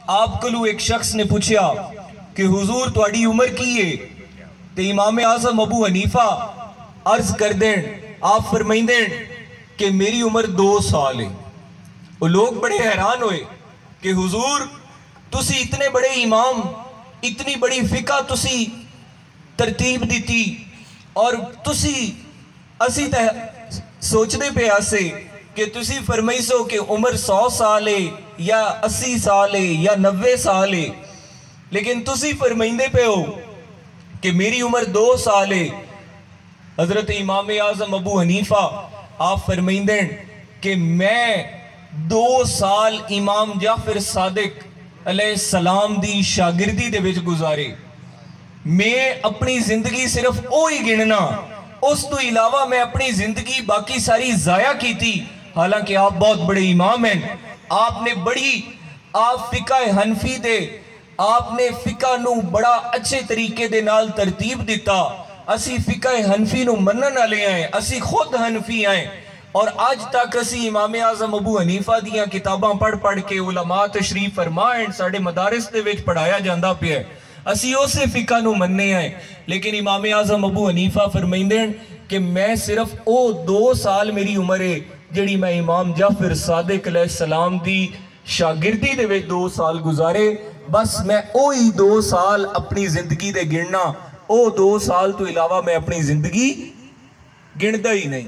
आप कोलू एक शख्स ने पूछा कि हुजूर तुहाडी उम्र की है? तो इमाम आज़म अबू हनीफा अर्ज कर देन, आप फरमाइंदे कि मेरी उम्र 2 साल है। वो लोग बड़े हैरान हुए कि हुजूर तुसी इतने बड़े इमाम, इतनी बड़ी फिका तुसी तरतीब दी और तुसी असी सोचते पे आसे कि तुसी फरमाइसो कि उम्र 100 साल है या 80 साल है या 90 साल है, लेकिन तुसी फरमाइंदे पे हो कि मेरी उम्र 2 साल है। हजरत इमाम आज़म अबू हनीफा आप फरमाइंदे कि मैं 2 साल इमाम जाफर सादिक अलैहिस्सलाम दी शागिर्दी दे विच गुजारे। मैं अपनी जिंदगी सिर्फ ओ ही गिनना, उस तो इलावा मैं अपनी जिंदगी बाकी सारी जाया की थी। हालांकि आप बहुत बड़े इमाम हैं, आप फिका हनफी दे, आपने फिका नू बड़ा अच्छे तरीके दे नाल तरतीब दिता। असी फिका हनफी नू मनन वाले हैं, असी खुद हनफी हैं और आज तक असी इमाम आज़म अबू हनीफा दियां किताबां पढ़ पढ़ के उलमा तशरीफ फरमा साडे मदारिस दे विच पढ़ाया जांदा पिया। असी उसे फिका नू मनने आए, लेकिन इमाम आज़म अबू हनीफा फरमाइंदे कि मैं सिर्फ ओ 2 साल मेरी उम्र है जिहड़ी मैं इमाम जाफर सादिक अलैहिस्सलाम दी शागिर्दी दे विच 2 साल गुजारे। बस मैं ओ ही 2 साल अपनी जिंदगी दे गिनना, ओ 2 साल तो इलावा मैं अपनी जिंदगी गिनदा ही नहीं।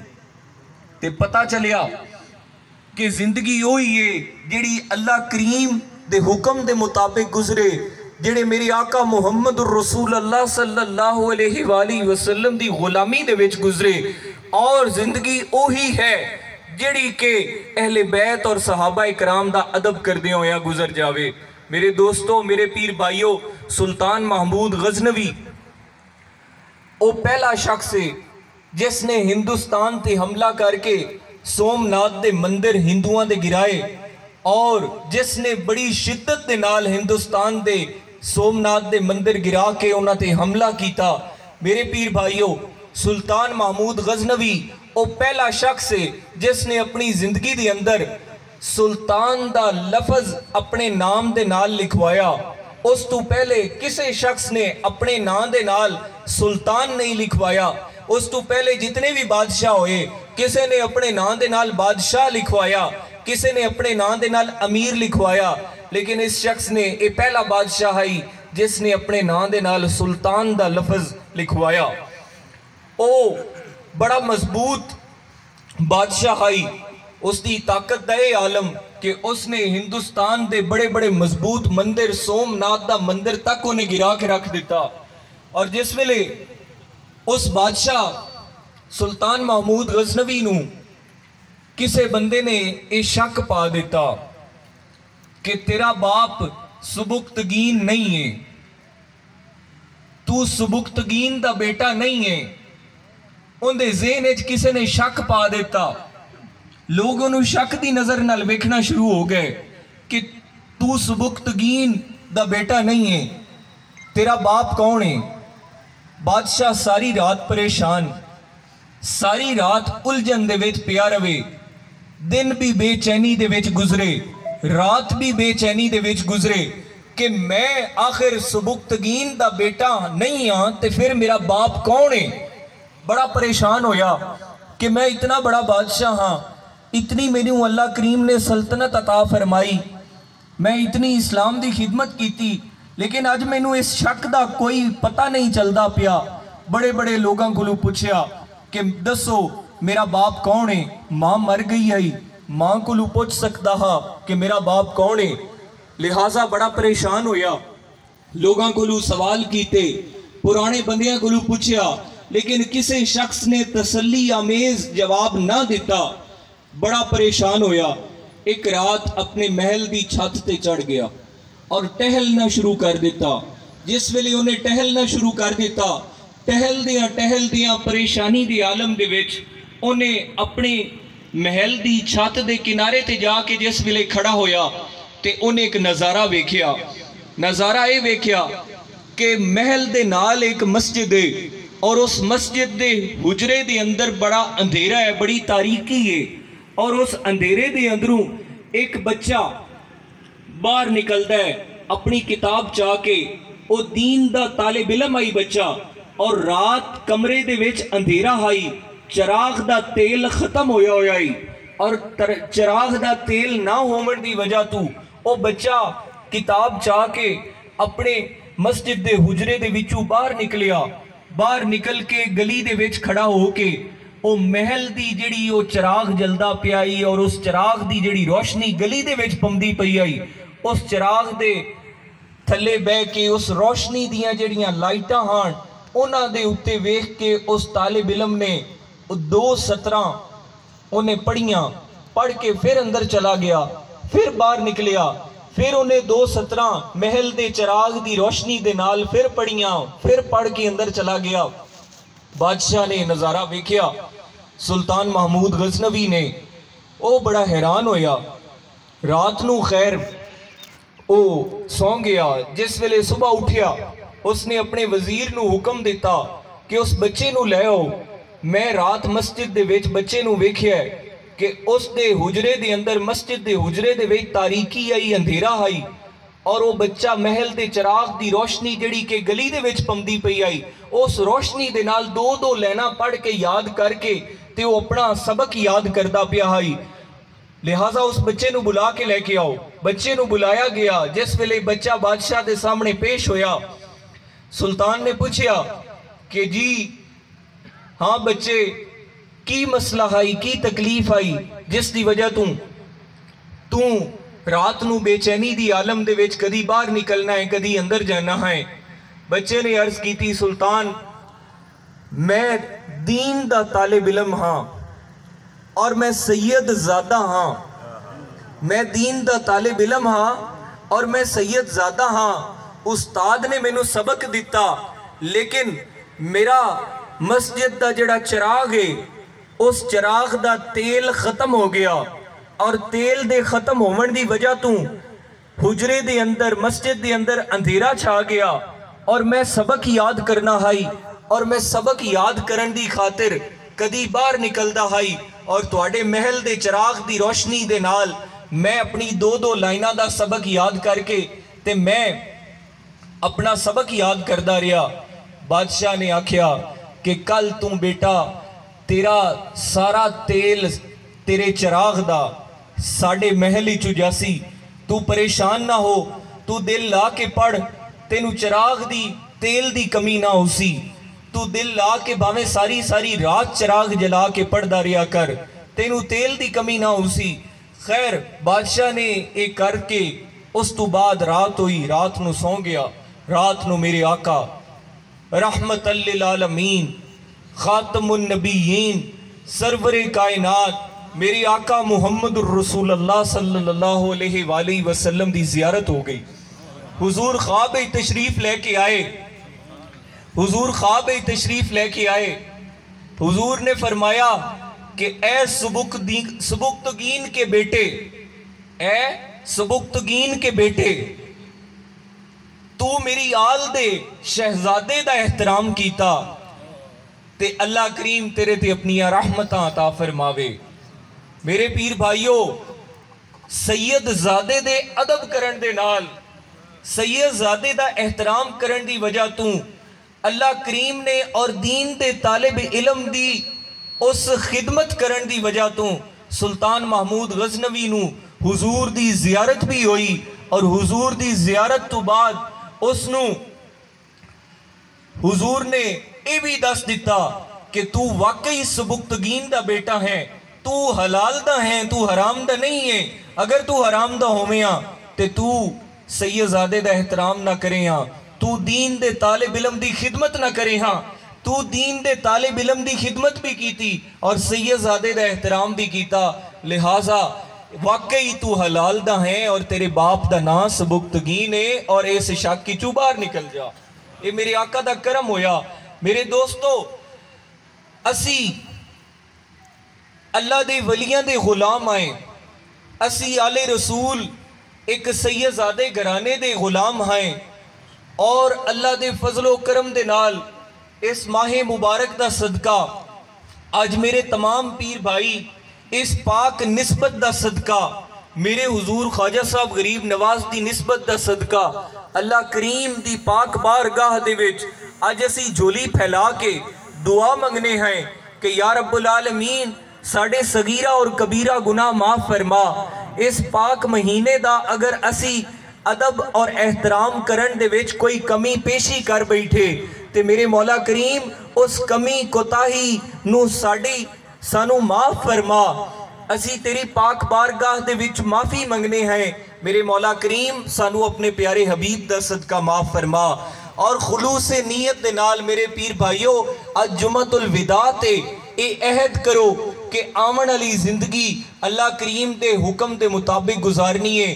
ते पता चलिया कि जिंदगी ओ ही है जिहड़ी अल्लाह करीम दे हुक्म दे मुताबिक गुजरे, जेड़े मेरे आका मुहम्मद रसूल अल्लाह सल्लल्लाहु अलैहि वसल्लम दी गुलामी दे विच गुजरे। और जिंदगी ओही है जेड़ी के अहले बैत और सहाबा इकराम दा अदब करदे होया गुजर जावे। मेरे दोस्तों, मेरे पीर भाइयों, सुल्तान महमूद गजनवी वो पहला शख्स है जिसने हिंदुस्तान ते हमला करके सोमनाथ दे मंदिर हिंदुआं दे गिराए और जिसने बड़ी शिद्दत दे नाल हिंदुस्तान दे सोमनाथ दे मंदिर गिरा के उन्हां ते हमला किया। मेरे पीर भाइयों, सुल्तान महमूद गजनवी वो पहला शख्स है जिसने अपनी जिंदगी के अंदर सुल्तान दा लफज अपने नाम दे नाल लिखवाया। उस तो पहले किसी शख्स ने अपने नाम दे नाल सुल्तान नहीं लिखवाया। उस तो पहले जितने भी बादशाह हुए किसी ने अपने नाम दे नाल बादशाह लिखवाया, किसी ने अपने नाम दे नाल अमीर लिखवाया, लेकिन इस शख्स ने यह पहला बादशाह है जिसने अपने नाम दे नाल सुल्तान दा लफज लिखवाया। ओ बड़ा मजबूत बादशाह है, उसकी ताकत दा ये आलम कि उसने हिंदुस्तान दे बड़े बड़े मजबूत मंदिर सोमनाथ दा मंदिर तक उन्हें गिरा के रख दिता। और जिस वेले उस बादशाह सुल्तान महमूद गजनवी नू किसी बंदे ने यह शक पा दिता कि तेरा बाप सुबुक्तगीन नहीं है, तू सुबुक्तगीन दा बेटा नहीं है, उनके ज़हन किसी ने शक पा दिता। लोग उन्होंने शक की नज़र नाल वेखना शुरू हो गए कि तू सुबुक्तगीन दा बेटा नहीं है, तेरा बाप कौन है? बादशाह सारी रात परेशान, सारी रात उलझन दे विच पिया रवे, दिन भी बेचैनी दे विच गुजरे, रात भी बेचैनी दे विच गुजरे कि मैं आखिर सुबुक्तगीन दा बेटा नहीं हाँ तो फिर मेरा बाप कौन है? बड़ा परेशान होया कि मैं इतना बड़ा बादशाह हाँ, इतनी मेरी अल्लाह करीम ने सल्तनत अता फरमाई, मैं इतनी इस्लाम की खिदमत की, लेकिन अज मैनू इस शक का कोई पता नहीं चलता पिया। बड़े बड़े लोगों को पूछया कि दसो मेरा बाप कौन है? माँ मर गई है, माँ को पूछ सकता हा कि मेरा बाप कौन है। लिहाजा बड़ा परेशान होया, लोगों को सवाल किए, पुराने बंदियां को पूछया, लेकिन किसी शख्स ने तसल्ली आमेज जवाब ना दिता। बड़ा परेशान होया, एक रात अपने महल की छत ते चढ़ गया और टहलना शुरू कर दिता। जिस वेले उन्हें टहलना शुरू कर दिता, टहलदियां परेशानी के आलम दे विच उन्हें अपने महल की छत के किनारे ते जाके जिस वेले खड़ा होया ते उन्हें एक नज़ारा वेख्या। नज़ारा ये वेख्या कि महल दे नाल एक मस्जिद है और उस मस्जिद दे हुजरे दे अंदर बड़ा अंधेरा है, बड़ी तारीकी है, और उस अंधेरे दे अंदरों एक बच्चा बाहर निकलता है अपनी किताब चाह के, वो दीन दा तालिब इलम आई बच्चा, और रात कमरे दे विच अंधेरा आई, चिराग दा तेल खत्म होया होया ही, और चिराग दा तेल ना होवन दी वजह तू वो बच्चा किताब चाह के अपने मस्जिद दे हुजरे दे विचों बाहर निकलिया। बाहर निकल के गली दे विच खड़ा होके वो महल दी जिहड़ी वो चिराग जलदा पिया आई, और उस चिराग दी जिहड़ी रोशनी गली दे विच पौंदी पई आई, उस चिराग दे थल्ले बह के उस रोशनी दियां जिहड़ियां लाइटां हान उन्हां दे उत्ते वेख के उस तालिब इलम ने 2 सतरां उन्हें पढ़ियां, पढ़ के फिर अंदर चला गया, फिर बाहर निकलिया, फिर उन्हें 2 सतरां महल दे चिराग दी रोशनी दे नाल फिर पढ़ियां, फिर पढ़ के अंदर चला गया। बादशाह ने नज़ारा वेख्या, सुल्तान महमूद गजनवी ने, वो बड़ा हैरान होया। रात नू खैर वो सौ गया, जिस वेले सुबह उठिया उसने अपने वजीर नू हुक्म दिता कि उस बच्चे नू ले आओ। मैं रात मस्जिद दे विच बच्चे नू वेख्या कि उस दे हुजरे दे अंदर, मस्जिद दे हुजरे दे विच तारीकी आई, अंधेरा आई, और वो बच्चा महल दे चिराग दी रोशनी जिहड़ी कि गली दे विच पौंदी पई आई, उस रोशनी दे नाल 2-2 लाइनां पढ़ के याद करके ते वो अपना सबक याद करदा पिया है। लिहाजा उस बच्चे नू बुला के लेके आओ। बच्चे नू बुलाया गया। जिस वेले बच्चा बादशाह के सामने पेश होया, सुल्तान ने पूछा कि जी हाँ बच्चे, की मसला आई, की तकलीफ आई जिस दी वजह तू रात नू बेचैनी दी आलम दे विच कदी बाहर निकलना है, कदी अंदर जाना है। बच्चे ने अर्ज की थी, सुल्तान मैं दीन दा तालिब इलम हाँ और मैं सैयद ज़ादा हाँ। मैं दीन दा तालिब इलम हाँ और मैं सैयद ज़ादा हाँ। उस्ताद ने मैनू सबक दिता, लेकिन मेरा मस्जिद दा जड़ा चिराग है उस चिराग दा तेल खत्म हो गया, और तेल दे खत्म होवन दी वजह तू हुजरे दे अंदर, मस्जिद दे अंदर अंधेरा छा गया, और मैं सबक याद करना हाई, और मैं सबक याद करन दी खातिर कदी बाहर निकलदा हाई, और तुहाडे महल दे चिराग दी रोशनी दे नाल मैं अपनी 2-2 लाइनां दा सबक याद करके ते मैं अपना सबक याद करदा रहा। बादशाह ने आख्या कि कल तू बेटा तेरा सारा तेल तेरे चिराग दा साडे महल चु जासी, तू परेशान ना हो, तू दिल ला के पढ़, तेनू चिराग दी तेल दी कमी ना होसी, तू दिल ला के भावें सारी सारी रात चिराग जला के पढ़दा रहा कर, तेनू तेल दी कमी ना होसी। खैर बादशाह ने एक करके उस तो बाद रात हुई, रात नू सौ गया। रात नू मेरे आका रहमतल लिल आलमीन खातमुन नबीयीन सरवरे कायनात मेरे आका मुहम्मद रसूलुल्लाह सल्लल्लाहु अलैहि वसल्लम दी ज़ियारत हो गई। हुजूर ख्वाब तशरीफ लेके आए, हुजूर ख्वाब तशरीफ लेके आए। हुजूर ने फरमाया कि ए सुबुक्तगीन के बेटे, ए सुबुक्तगीन के बेटे, तू मेरी आल दे शहजादे दा एहतराम कीता ते अल्लाह करीम तेरे ते अपनी रहमतां अता फरमावे। मेरे पीर भाइयों, सैयद ज़ादे दे अदब करन दे नाल, सैयद ज़ादे दा एहतराम करन दी वजह तू अल्लाह करीम ने और दीन दे तालिब इलम दी उस खिदमत करन दी वजह तू सुल्तान महमूद गजनवी नू हुजूर दी ज़ियारत भी हुई, और हुजूर दी ज़ियारत तो बाद उसनू हुजूर ने यह भी दस दिता कि तू वाकई सुबुक्तगीन दा बेटा है, तू हलाल दा है, तू हराम दा नहीं है। अगर तू हराम दा होवें ते तू सैयदज़ादे दा एहतराम ना करे हाँ, तू दीन दे तालिब इलम दी खिदमत ना करे हाँ, तू दीन दे तालिब इलम दी खिदमत भी की और सैयदज़ादे दा एहतराम भी किया। लिहाजा वाकई तू हलाल दा है और तेरे बाप दा नाम सुबुक्तगीन है, और इस शक की चू बाहर निकल जा। ये मेरे आका दा करम होया। मेरे दोस्तों, असी अल्लाह दे वलियां दे गुलाम आए, असी आले रसूल एक सैयदज़ादे घराने दे गुलाम हैं, और अल्लाह दे फजलो करम दे नाल इस माह मुबारक दा सदका आज मेरे तमाम पीर भाई इस पाक निस्बत दा सदका मेरे हुजूर ख्वाजा साहब गरीब नवाज दी निस्बत दा सदका अल्लाह करीम दी पाक बारगाह दे विच अज असी झोली फैला के दुआ मंगने हैं कि या रब्बुल आलमीन साडे सगीरा और कबीरा गुनाह माफ फरमा। इस पाक महीने दा अगर असी अदब और एहतराम करन दे विच कोई कमी पेशी कर बैठे ते मेरे मौला करीम उस कमी कोताही नू सानू माफ फरमा। असी तेरी पाक बारगाह दे विच माफ़ी मंगने हैं मेरे मौला करीम सानू अपने प्यारे हबीब दा सदका माफ फरमा। और खुलूस नीयत दे नाल मेरे पीर भाइयों अज जुमतुल विदा ते ए अहद करो कि आमन वाली जिंदगी अल्लाह करीम दे हुक्म दे मुताबिक गुजारनी है।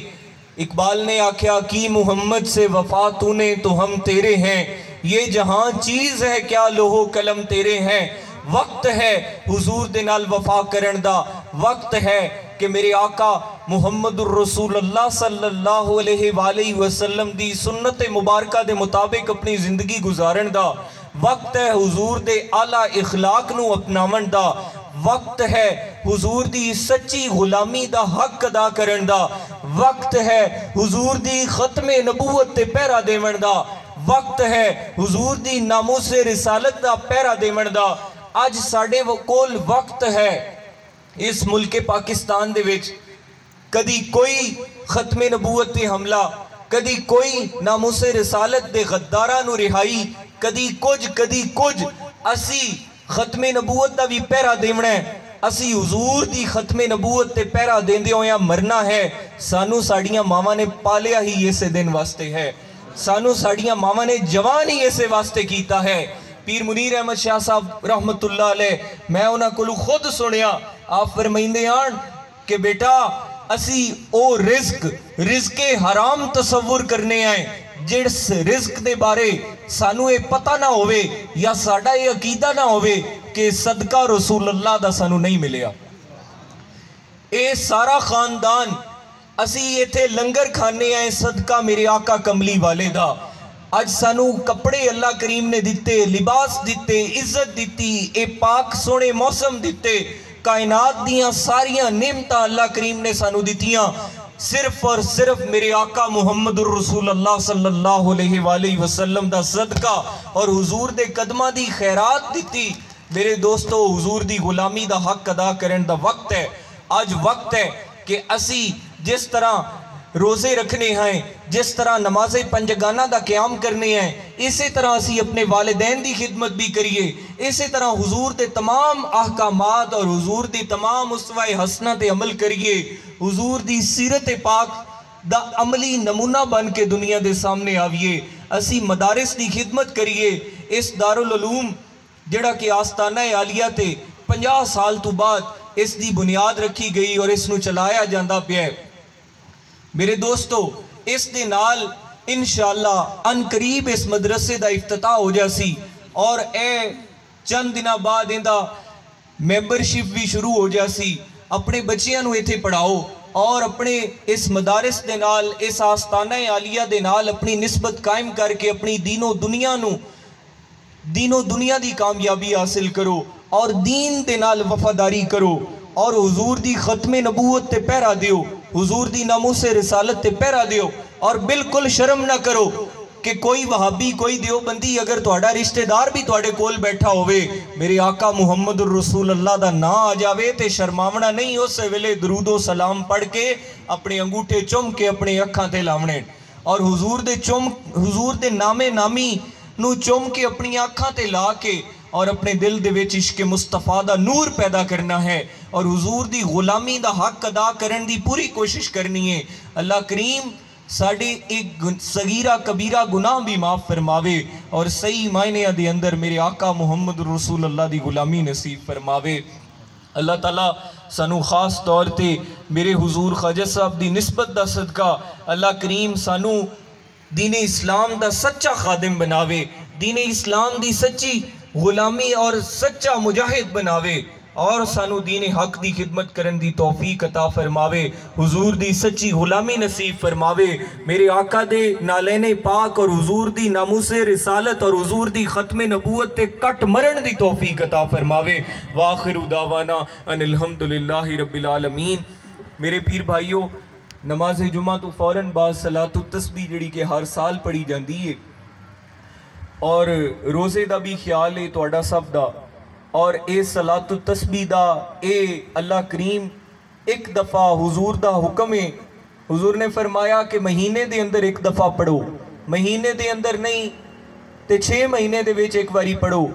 इकबाल ने आख्या कि मोहम्मद से वफा तूने तो हम तेरे हैं, ये जहां चीज़ है क्या लोहो कलम तेरे हैं। वक्त है हुजूर दे नाल वफा करन दा, वक्त है कि मेरे आका मुहम्मदुर रसूलुल्लाह सल्लल्लाहु अलैहि वसल्लम दी सुन्नत मुबारका दे मुताबिक अपनी जिंदगी गुजारन दा। वक्त है हुजूर दे आला इखलाक नू अपनावन दा। वक्त है हुजूर दी सच्ची गुलामी दा हक अदा करन दा। वक्त है हुजूर दी खत्मे नबूवत ते पहरा देवन दा। वक्त है हुजूर दी नामूसे रिसालत दा पहरा देवन दा। अज साडे कोल वक्त है इस मुल्क पाकिस्तान दे विच कदी कोई खत्मे नबूवत ते हमला, कदी कोई नामूसे रिसालत दे गद्दारां नू रिहाई, कदी कुछ असी खत्मे नबूवत दा भी पहरा देवना है। असी हुजूर दी खत्मे नबूवत ते पहरा देंदे होया मरना है। सानू साड़ियां मावां ने पालिया ही इस दिन वास्ते है, सानू साड़ियां मावां ने जवान ही इस वास्ते कीता है। पीर मुनीर अहमद शाह साहब रहमतुल्लाह अलैह, मैं उन्हां कोलों खुद सुनिया, आप फरमाइंदे आन कि बेटा असी ओ रिज़्क़े हराम तसव्वुर करने आए जिस रिज़्क दे बारे सानू ये पता ना होवे या साडा ये अकीदा ना होवे कि सदका रसूलुल्लाह दा सानू नहीं मिलिया। ये सारा खानदान असी इत्थे लंगर खाने आए सदका मेरे आका कमली वाले दा। अज सानू कपड़े अल्लाह करीम ने दिते, लिबास दिते, इज्जत दिती, ए पाक सोने मौसम दिते, कायनात दियां सारियां नेमतां अल्लाह करीम ने सानू दितियां सिर्फ और सिर्फ मेरे आका मुहम्मदुर रसूलुल्लाह सल्लल्लाहु अलैहि वसल्लम दा सदका और हुजूर दे कदमां दी खैरात दिती। मेरे दोस्तों हुजूर दी गुलामी दा हक अदा करन दा वक्त है। अज वक्त है कि असी जिस तरह रोज़े रखने हैं, जिस तरह नमाज़े पंजगाना दा क़याम करने हैं, इसी तरह असी अपने वालिदैन दी खिदमत भी करिए। इसी तरह हुजूर दे तमाम अहकामात और हुजूर दी तमाम उसवाए हसना ते अमल करिए। हुजूर दी सीरत पाक दा अमली नमूना बन के दुनिया दे सामने आविए। असी मदारिस दी खिदमत करिए। इस दारुल उलूम जिहड़ा कि आस्ताना आलिया ते 50 साल तो बाद इस दी बुनियाद रखी गई और इसनू चलाया जांदा पिया है। मेरे दोस्तों इस दे नाल इंशाअल्लाह अनकरीब इस मदरसे का इफ्तिताह हो जासी और ए चंद दिनों बाद इहदा मैंबरशिप भी शुरू हो जासी। अपने बच्चियां नू इत्थे पढ़ाओ और अपने इस मदारिस दे नाल, इस आस्ताना आलिया दे नाल अपनी निस्बत कायम करके अपनी दीनों दुनिया दी कामयाबी हासिल करो और दीन दे नाल वफादारी करो और हुजूर दी खत्मे नबूवत ते पहरा दियो, हुजूर दी नामूसे रिसालत ते पहरा दियो। और बिल्कुल शर्म ना करो कि कोई वहाबी, कोई देवबंदी अगर तुहाडा रिश्तेदार भी तुहाडे कोल बैठा होवे, मेरे आका मुहम्मदुर रसूलुल्लाह दा नाम आ जावे ते शर्मावना नहीं, उस वेले दरूदो सलाम पढ़ के अपने अंगूठे चुम के अपने अखां ते लावणे और हुजूर दे नामे नामी नू चुम के अपनी अखां ते ला के और अपने दिल दे विच इश्क मुस्तफा दा नूर पैदा करना है और हुजूर दी गुलामी दा हक अदा करन दी पूरी कोशिश करनी है। अल्लाह करीम साडे एक सगीरा कबीरा गुनाह भी माफ़ फरमावे और सही मायने दे अंदर मेरे आका मुहम्मद रसूलुल्लाह दी गुलामी नसीब फरमावे। अल्लाह ताला सानू खास तौर ते मेरे हुजूर ख्वाजा साहब दी निस्बत दा सदका अल्लाह करीम सानू दीन इस्लाम दा सच्चा खादिम बनावे, दीन इस्लाम दी सच्ची गुलामी और सच्चा मुजाहिद बनावे और सानू दीन हक दी खिदमत करन दी तौफीक अता फरमावे, हुजूर दी सच्ची गुलामी नसीब फरमावे। मेरे आका दे नालैने पाक और हुजूर दी नामूसे रिसालत और हुजूर दी खत्मे नबूवत ते कट मरण दी तौफीक अता फरमावे। वाखिरु दावाना अनिल हम्दुलिल्लाहि रब्बिल आलमीन। मेरे पीर भाइयों नमाज जुमा तो फौरन बाद सलातुत तस्बीह जिहड़ी कि हर साल पढ़ी जाती है, और रोज़े का भी ख्याल है तुहाडा सब दा। और ये सलातुत तस्बीह दा ये अल्लाह करीम एक दफ़ा हुजूर दा हुक्म है। हुजूर ने फरमाया कि महीने दे अंदर एक दफ़ा पढ़ो, महीने दे अंदर नहीं तो 6 महीने दे विच एक बारी पढ़ो,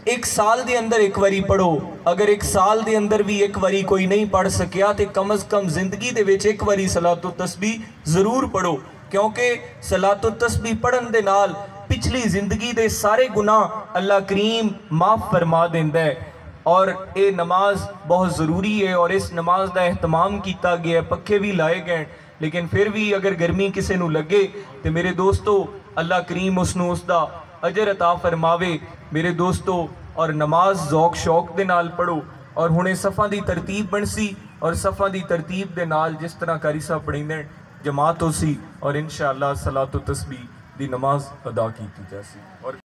एक साल दे अंदर एक बारी पढ़ो। अगर एक साल दे अंदर भी एक बारी कोई नहीं पढ़ सकिया तो कम अज़ कम जिंदगी दे विच एक बारी सलातुत तस्बीह ज़रूर पढ़ो, क्योंकि सलातुत तस्बीह पढ़न दे नाल पिछली जिंदगी दे सारे गुनाह अल्लाह करीम माफ़ फरमा देंदा है। और ये नमाज बहुत ज़रूरी है और इस नमाज का एहतमाम किया गया, पक्खे भी लाए गए, लेकिन फिर भी अगर गर्मी किसी को लगे तो मेरे दोस्तों अल्लाह करीम उसनू उसका अजर अता फरमावे मेरे दोस्तों। और नमाज ज़ौक शौक दे नाल पढ़ो। और हुणे सफ़ा की तरतीब बनसी और सफ़ा की तरतीब दे नाल जिस तरह कारी साहब पढ़ेंदे जमात होसी और इंशाअल्लाह सलातुत तस्बीह दी नमाज अदा की जासी। और